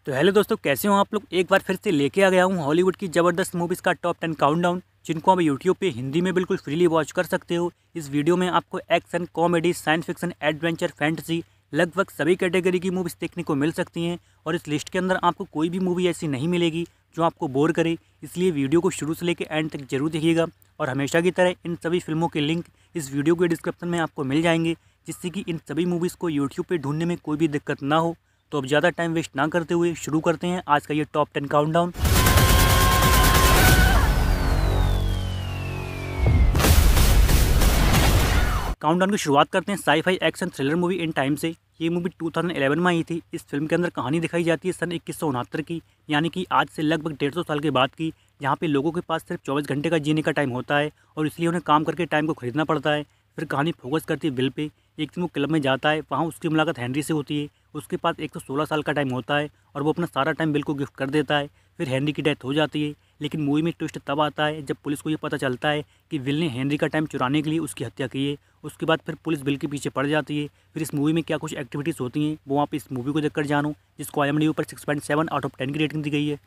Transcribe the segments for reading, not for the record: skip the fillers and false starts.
तो हेलो दोस्तों, कैसे हो आप लोग। एक बार फिर से लेके आ गया हूँ हॉलीवुड की ज़बरदस्त मूवीज़ का टॉप 10 काउंटडाउन, जिनको आप यूट्यूब पे हिंदी में बिल्कुल फ्रीली वॉच कर सकते हो। इस वीडियो में आपको action, comedy, science fiction, adventure, fantasy लगभग सभी कैटेगरी की मूवीज़ देखने को मिल सकती हैं। और इस लिस्ट के अंदर आपको कोई भी मूवी ऐसी नहीं मिलेगी जो आपको बोर करे, इसलिए वीडियो को शुरू से लेकर एंड तक जरूर देखिएगा। और हमेशा की तरह इन सभी फिल्मों के लिंक इस वीडियो के डिस्क्रिप्शन में आपको मिल जाएंगे, जिससे कि इन सभी मूवीज़ को यूट्यूब पे ढूंढने में कोई भी दिक्कत ना हो। तो अब ज़्यादा टाइम वेस्ट ना करते हुए शुरू करते हैं आज का ये टॉप 10 काउंटडाउन। काउंटडाउन की शुरुआत करते हैं sci-fi action thriller movie in time से। ये मूवी 2011 में आई थी। इस फिल्म के अंदर कहानी दिखाई जाती है सन 2169 की, यानी कि आज से लगभग 150 साल के बाद की, जहाँ पे लोगों के पास सिर्फ 24 घंटे का जीने का टाइम होता है और इसलिए उन्हें काम करके टाइम को खरीदना पड़ता है। फिर कहानी फोकस करती है विल पे। एक दिन वो क्लब में जाता है, वहाँ उसकी मुलाकात हेनरी से होती है। उसके पास 116 साल का टाइम होता है और वो अपना सारा टाइम विल को गिफ्ट कर देता है। फिर हेनरी की डेथ हो जाती है, लेकिन मूवी में ट्विस्ट तब आता है जब पुलिस को ये पता चलता है कि विल ने हेनरी का टाइम चुराने के लिए उसकी हत्या की है। उसके बाद फिर पुलिस विल के पीछे पड़ जाती है। फिर इस मूवी में क्या कुछ एक्टिविटीज़ होती हैं वो आप इस मूवी को देखकर जानो, जिसको IMDb पर 6.7 आउट ऑफ 10 की रेटिंग दी गई है।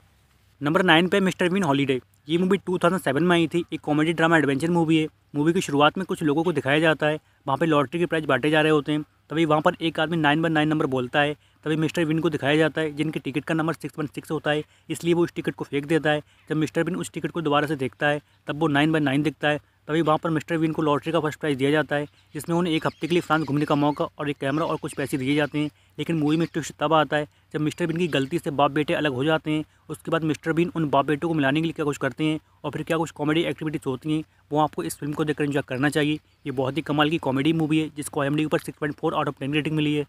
नंबर 9 पे मिस्टर बीन हॉलीडे। ये मूवी 2007 में आई थी। एक कॉमेडी ड्रामा एडवेंचर मूवी है। मूवी की शुरुआत में कुछ लोगों को दिखाया जाता है, वहाँ पे लॉटरी के प्राइज बांटे जा रहे होते हैं। तभी वहाँ पर एक आदमी 9/9 नंबर बोलता है। तभी मिस्टर बीन को दिखाया जाता है, जिनके टिकट का नंबर 616 होता है, इसलिए वो उस टिकट को फेंक देता है। जब मिस्टर बीन उस टिकट को दोबारा से देखता है तब वो 9/9 दिखता है। तभी वहाँ पर मिस्टर बीन को लॉटरी का फर्स्ट प्राइज़ दिया जाता है, जिसमें उन्हें एक हफ्ते के लिए फ्रांस घूमने का मौका और एक कैमरा और कुछ पैसे दिए जाते हैं। लेकिन मूवी में ट्विस्ट तब आता है जब मिस्टर बीन की गलती से बाप बेटे अलग हो जाते हैं। उसके बाद मिस्टर बीन उन बाप बेटों को मिलाने के लिए क्या कुछ करते हैं और फिर क्या कुछ कॉमेडी एक्टिविटीज़ होती हैं, वो आपको इस फिल्म को देखकर एंजॉय करना चाहिए। ये बहुत ही कमाल की कॉमेडी मूवी है, जिसको IMDb पर 6.4 आउट ऑफ 10 रेटिंग मिली है।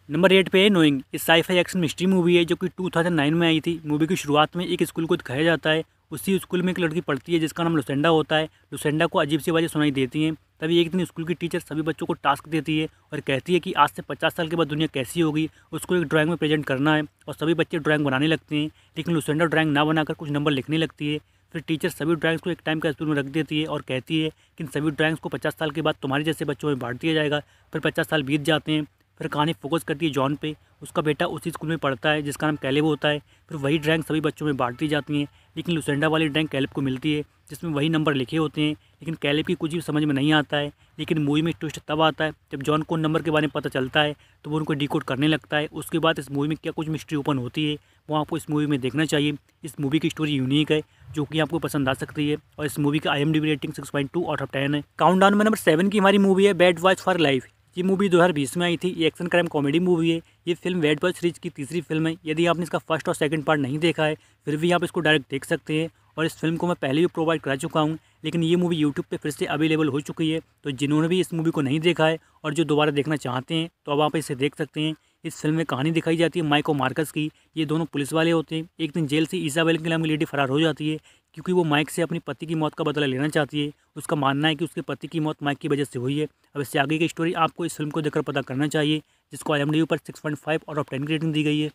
नंबर 8 पे है नोइंग। इस साई-फाई एक्शन मिस्ट्री मूवी है जो कि 2009 में आई थी। मूवी की शुरुआत में एक स्कूल को दिखाया जाता है। उसी स्कूल में एक लड़की पढ़ती है जिसका नाम लुसेंडा होता है। लुसेंडा को अजीब सी आवाज़ें सुनाई देती हैं। तभी एक दिन स्कूल की टीचर सभी बच्चों को टास्क देती है और कहती है कि आज से 50 साल के बाद दुनिया कैसी होगी, उसको एक ड्राइंग में प्रेजेंट करना है। और सभी बच्चे ड्राइंग बनाने लगते हैं, लेकिन लुसेंडा ड्राइंग ना बनाकर कुछ नंबर लिखने लगती है। फिर टीचर सभी ड्राइंग्स को एक टाइम कैप्सूल में रख देती है और कहती है कि इन सभी ड्राइंग्स को 50 साल के बाद तुम्हारे जैसे बच्चों में बांट दिया जाएगा। फिर 50 साल बीत जाते हैं। फिर कहानी फोकस करती है जॉन पे। उसका बेटा उसी स्कूल में पढ़ता है जिसका नाम कैलेब होता है। फिर वही ड्राइंग सभी बच्चों में बांट दी जाती हैं, लेकिन लुसेंडा वाली ड्राइंग कैलेब को मिलती है जिसमें वही नंबर लिखे होते हैं, लेकिन कैलेब की कुछ भी समझ में नहीं आता है। लेकिन मूवी में ट्विस्ट तब आता है जब जॉन को उन नंबर के बारे में पता चलता है, तो वो उनको डिकोड करने लगता है। उसके बाद इस मूवी में क्या कुछ मिस्ट्री ओपन होती है वो आपको इस मूवी में देखना चाहिए। इस मूवी की स्टोरी यूनिक है जो कि आपको पसंद आ सकती है और इस मूवी का IMDb रेटिंग 6.2 आउट ऑफ 10 है। काउंटडाउन में नंबर 7 की हमारी मूवी है बैड बॉयज फॉर लाइफ। ये मूवी 2020 में आई थी। ये एक्शन क्राइम कॉमेडी मूवी है। ये फिल्म बैड बॉयज सीरीज की तीसरी फिल्म है। यदि आपने इसका फर्स्ट और सेकंड पार्ट नहीं देखा है फिर भी आप इसको डायरेक्ट देख सकते हैं। और इस फिल्म को मैं पहले भी प्रोवाइड करा चुका हूँ, लेकिन ये मूवी यूट्यूब पे फिर से अवेलेबल हो चुकी है। तो जिन्होंने भी इस मूवी को नहीं देखा है और जो दोबारा देखना चाहते हैं तो अब आप इसे देख सकते हैं। इस फिल्म में कहानी दिखाई जाती है माइक और मार्कस की। ये दोनों पुलिस वाले होते हैं। एक दिन जेल से इसाबेल के नाम की लेडी फरार हो जाती है, क्योंकि वो माइक से अपनी पति की मौत का बदला लेना चाहती है। उसका मानना है कि उसके पति की मौत माइक की वजह से हुई है। अब इससे आगे की स्टोरी आपको इस फिल्म को देखकर पता करना चाहिए, जिसको IMDb पर 6.5 आउट ऑफ 10 की रेटिंग दी गई है।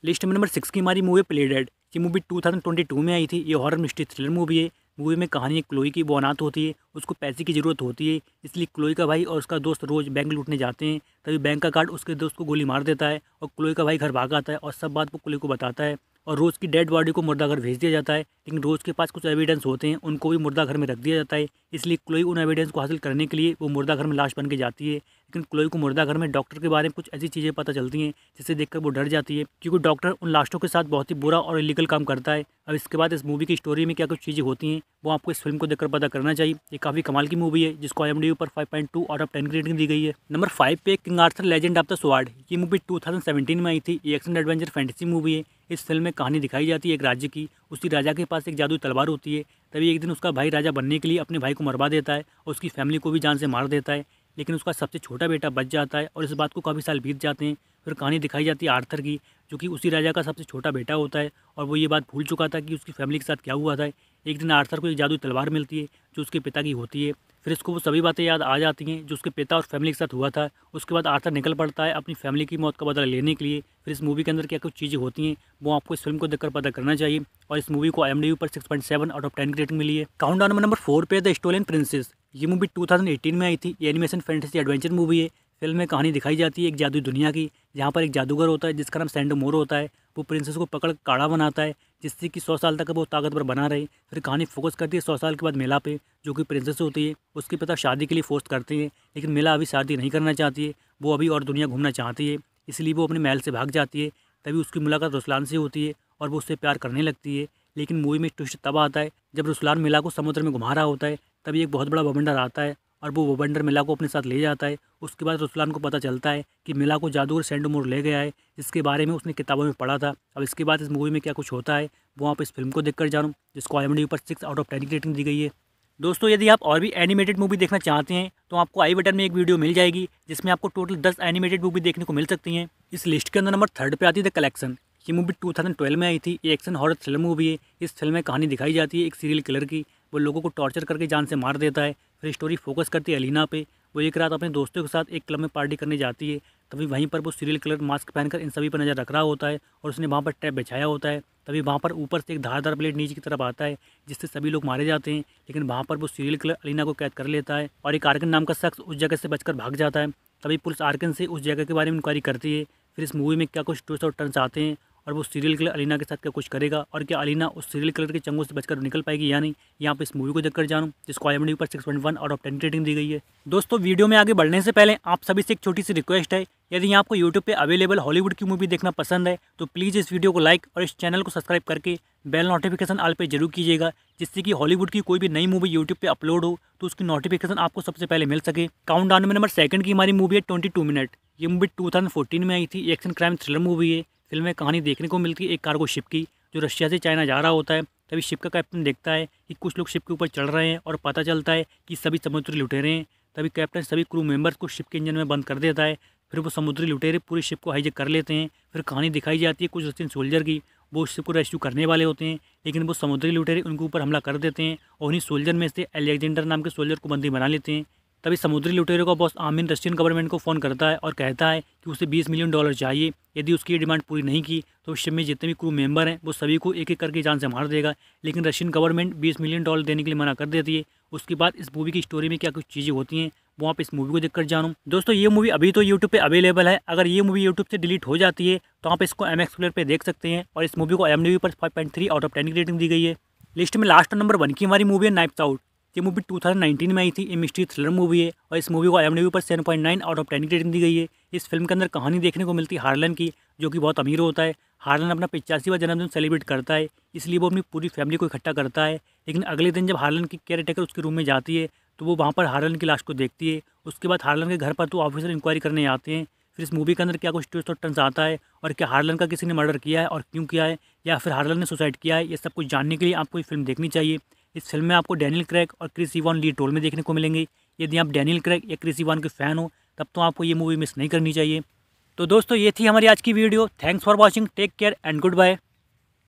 लिस्ट में नंबर 6 की हमारी मूवी प्ले डेड। ये मूवी 2022 में आई थी। ये हॉरर मिस्ट्री थ्रिलर मूवी है। मूवी में कहानी है क्लोई की। वो अनाथ होती है, उसको पैसे की ज़रूरत होती है, इसलिए क्लोई का भाई और उसका दोस्त रोज़ बैंक लूटने जाते हैं। तभी बैंक का गार्ड उसके दोस्त को गोली मार देता है और क्लोई का भाई घर भाग आता है और सब बात वो क्लोई को बताता है। और रोज़ की डेड बॉडी को मुर्दाघर भेज दिया जाता है, लेकिन रोज़ के पास कुछ एविडेंस होते हैं, उनको भी मुर्दाघर में रख दिया जाता है। इसलिए क्लोई उन एविडेंस को हासिल करने के लिए वो मुर्दाघर में लाश बन के जाती है। लेकिन क्लोई को मुर्दाघर में डॉक्टर के बारे में कुछ ऐसी चीज़ें पता चलती हैं जिसे देखकर वो डर जाती है, क्योंकि डॉक्टर उन लाशों के साथ बहुत ही बुरा और इलीगल काम करता है। अब इसके बाद इस मूवी की स्टोरी में क्या कुछ चीज़ें होती हैं वो आपको इस फिल्म को देखकर पता करना चाहिए। ये काफ़ी कमाल की मूवी है, जिसको IMDb पर 5.2 आउट ऑफ 10 की रेटिंग दी गई है। नंबर 5 पे king Arthur legend of the sword. ये मूवी 2017 में आई थी। ये एक्शन एडवेंचर फैंटेसी मूवी है। इस फिल्म में कहानी दिखाई जाती है एक राज्य की। उसी राजा के पास एक जादुई तलवार होती है। तभी एक दिन उसका भाई राजा बनने के लिए अपने भाई को मरवा देता है और उसकी फैमिली को भी जान से मार देता है, लेकिन उसका सबसे छोटा बेटा बच जाता है और इस बात को काफ़ी साल बीत जाते हैं। फिर कहानी दिखाई जाती है आर्थर की, जो कि उसी राजा का सबसे छोटा बेटा होता है और वो ये बात भूल चुका था कि उसकी फैमिली के साथ क्या हुआ था। एक दिन आर्थर को एक जादुई तलवार मिलती है जो उसके पिता की होती है। फिर इसको वो सभी बातें याद आ जाती हैं जो उसके पिता और फैमिली के साथ हुआ था। उसके बाद आर्थर निकल पड़ता है अपनी फैमिली की मौत का बदला लेने के लिए। फिर इस मूवी के अंदर क्या कुछ चीज़ें होती हैं वो आपको इस फिल्म को देखकर पता करना चाहिए। और इस मूवी को IMDb पर 6.7 आउट ऑफ 10 की रेटिंग मिली है। काउंटडाउन में नंबर 4 पे द स्टोलन प्रिंसेस। ये मूवी 2018 में आई थी। ये एनिमेशन फैंटेसी एडवेंचर मूवी है। फिल्म में कहानी दिखाई जाती है एक जादुई दुनिया की, जहाँ पर एक जादूगर होता है जिसका नाम सैंडो मोर होता है। वो प्रिंसेस को पकड़ काढ़ा बनाता है जिससे कि 100 साल तक वो ताकतवर बना रहे। फिर कहानी फोकस करती है 100 साल के बाद मिला पे, जो कि प्रिंसेस होती है। उसके पिता शादी के लिए फोर्स करते हैं, लेकिन मिला अभी शादी नहीं करना चाहती है, वो अभी और दुनिया घूमना चाहती है, इसलिए वो अपने महल से भाग जाती है। तभी उसकी मुलाकात रुसलान से होती है और वो उससे प्यार करने लगती है। लेकिन मूवी में ट्विस्ट तब आता है जब रुसलान मिला को समुद्र में घुमा रहा होता है, तभी एक बहुत बड़ा बवंडर आता है और वो बवंडर मिला को अपने साथ ले जाता है। उसके बाद रुसलान को पता चलता है कि मिला को जादूगर सेंडोमोर ले गया है, जिसके बारे में उसने किताबों में पढ़ा था। अब इसके बाद इस मूवी में क्या कुछ होता है वो आप इस फिल्म को देखकर जानो, जिसको IMDb पर 6 आउट ऑफ 10 की रेटिंग दी गई है। दोस्तों यदि आप और भी एनिमेटेड मूवी देखना चाहते हैं तो आपको आई बटन में एक वीडियो मिल जाएगी जिसमें आपको टोटल 10 एनिमेटेड मूवी देखने को मिल सकती हैं। इस लिस्ट के अंदर नंबर 3 पे आती है द कलेक्शन। ये मूवी 2012 में आई थी। ये एक्शन हॉरर थ्रिलर मूवी है। इस फिल्म में कहानी दिखाई जाती है एक सीरियल किलर की। वो लोगों को टॉर्चर करके जान से मार देता है। फिर स्टोरी फोकस करती है अलीना पे। वो एक रात अपने दोस्तों के साथ एक क्लब में पार्टी करने जाती है, तभी वहीं पर वो सीरियल किलर मास्क पहनकर इन सभी पर नज़र रख रहा होता है और उसने वहाँ पर ट्रैप बिछाया होता है। तभी वहाँ पर ऊपर से एक धारदार ब्लेड नीचे की तरफ आता है जिससे सभी लोग मारे जाते हैं। लेकिन वहाँ पर वो सीरियल किलर अलीना को कैद कर लेता है और एक आर्कन नाम का शख्स उस जगह से बचकर भाग जाता है। तभी पुलिस आर्कन से उस जगह के बारे में इंक्वायरी करती है। फिर इस मूवी में क्या कुछ ट्विस्ट और टर्न्स आते हैं और वो सीरियल किलर अलीना के साथ क्या कुछ करेगा और क्या अलीना उस सीरियल किलर के चंगुल से बचकर निकल पाएगी या नहीं, यहाँ पे इस मूवी को देखकर जानूँ, जिसको IMDb पर 6.1 आउट ऑफ 10 रेटिंग दी गई है। दोस्तों वीडियो में आगे बढ़ने से पहले आप सभी से एक छोटी सी रिक्वेस्ट है, यदि आपको यूट्यूब पे अवेलेबल हॉलीवुड की मूवी देखना पसंद है तो प्लीज़ इस वीडियो को लाइक और इस चैनल को सब्सक्राइब करके बेल नोटिफिकेशन ऑल पे जरूर कीजिएगा, जिससे कि हॉलीवुड की कोई भी नई मूवी यूट्यूब पे अपलोड हो तो उसकी नोटिफिकेशन आपको सबसे पहले मिल सके। काउंटडाउन में नंबर 2 की हमारी मूवी है 22 मिनट। ये मूवी 2014 में आई थी। एक्शन क्राइम थ्रिलर मूवी है। फिल्म में कहानी देखने को मिलती है एक कार्गो शिप की जो रशिया से चाइना जा रहा होता है। तभी शिप का कैप्टन देखता है कि कुछ लोग शिप के ऊपर चढ़ रहे हैं और पता चलता है कि सभी समुद्री लुटेरे हैं। तभी कैप्टन सभी क्रू मेंबर्स को शिप के इंजन में बंद कर देता है। फिर वो समुद्री लुटेरे पूरी शिप को हाईजैक कर लेते हैं। फिर कहानी दिखाई जाती है कुछ रशियन सोल्जर की। वो शिप को रेस्क्यू करने वाले होते हैं, लेकिन वो समुद्री लुटेरे उनके ऊपर हमला कर देते हैं और उन्हीं सोल्जर में से अलेक्जेंडर नाम के सोल्जर को बंदी बना लेते हैं। तभी समुद्री लुटेरों का बॉस आमिन रशियन गवर्नमेंट को फ़ोन करता है और कहता है कि उसे $20 मिलियन चाहिए। यदि उसकी डिमांड पूरी नहीं की तो शिप में जितने भी क्रू मेंबर हैं वो सभी को एक एक करके जान से मार देगा। लेकिन रशियन गवर्नमेंट $20 मिलियन देने के लिए मना कर देती है। उसके बाद इस मूवी की स्टोरी में क्या कुछ चीज़ें होती हैं वो आप इस मूवी को देखकर जानो। दोस्तों ये मूवी अभी तो यूट्यूब पे अवेलेबल है। अगर ये मूवी यूट्यूब से डिलीट हो जाती है तो आप इसको MX प्लेयर पे देख सकते हैं और इस मूवी को IMDb पर 5.3 आउट ऑफ 10 की रेटिंग दी गई है। लिस्ट में लास्ट नंबर 1 की हमारी मूवी है नाइफ्स आउट। ये मूवी 2019 में आई थी। ये मिस्ट्री थ्रिलर मूवी है और इस मूवी को IMDb पर 7.9 आउट ऑफ 10 की रेटिंग दी गई है। इस फिल्म के अंदर कहानी देखने को मिलती है हार्लन की, जो कि बहुत अमीर होता है। हार्लन अपना 85वां जन्मदिन सेलिब्रेट करता है, इसलिए वो अपनी पूरी फैमिली को इकट्ठा करता है। लेकिन अगले दिन जब हार्लन की केयर टेकर उसके रूम में जाती है तो वो वहाँ पर हार्लन की लाश को देखती है। उसके बाद हार्लन के घर पर तो ऑफिसर इंक्वायरी करने आते हैं। फिर इस मूवी के अंदर क्या कुछ ट्विस्ट और टर्न्स आता है और क्या हार्लन का किसी ने मर्डर किया है और क्यों किया है, या फिर हार्लन ने सुसाइड किया है, ये सब कुछ जानने के लिए आपको ये फिल्म देखनी चाहिए। इस फिल्म में आपको डैनियल क्रेग और क्रिस इवान लीड रोल में देखने को मिलेंगे। यदि आप डैनियल क्रेग या क्रिस इवान के फ़ैन हो तब तो आपको ये मूवी मिस नहीं करनी चाहिए। तो दोस्तों ये थी हमारी आज की video. Thanks for watching, take care and good bye.